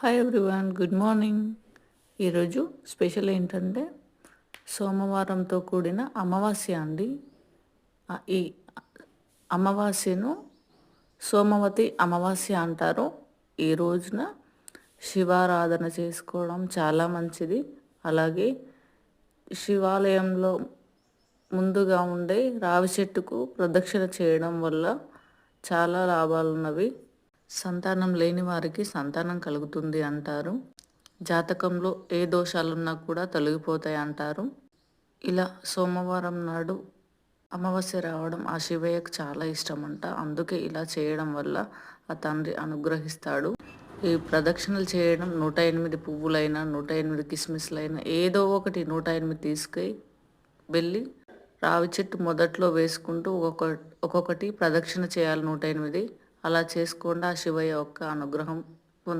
Hi everyone, good morning. ఈరోజు special ఏంటంటే సోమవారంతో కూడిన అమావాస్య అండి. ఈ అమావాస్యను సోమవతి అమావాస్య అంటారు. ఈ రోజున శివారాధన చేసుకోవడం చాలా మంచిది. అలాగే శివాలయంలో ముందుగా ఉండే రావి చెట్టుకు ప్రదక్షిణ చేయడం వల్ల చాలా లాభాలు ఉన్నవి. సంతానం లేని వారికి సంతానం కలుగుతుంది అంటారు. జాతకంలో ఏ దోషాలున్నా కూడా తొలగిపోతాయి అంటారు. ఇలా సోమవారం నాడు అమావాస్య రావడం ఆ శివయ్యకు చాలా ఇష్టం అంట. అందుకే ఇలా చేయడం వల్ల ఆ తండ్రి అనుగ్రహిస్తాడు. ఈ ప్రదక్షిణలు చేయడం 108 పువ్వులైనా 108 కిస్మిస్లైనా ఏదో ఒకటి 108 తీసుకు వెళ్ళి రావి చెట్టు మొదట్లో వేసుకుంటూ ఒక్కొక్కటి ప్రదక్షిణ చేయాలి 108. అలా చేసుకోండి, ఆ శివయ్య యొక్క అనుగ్రహం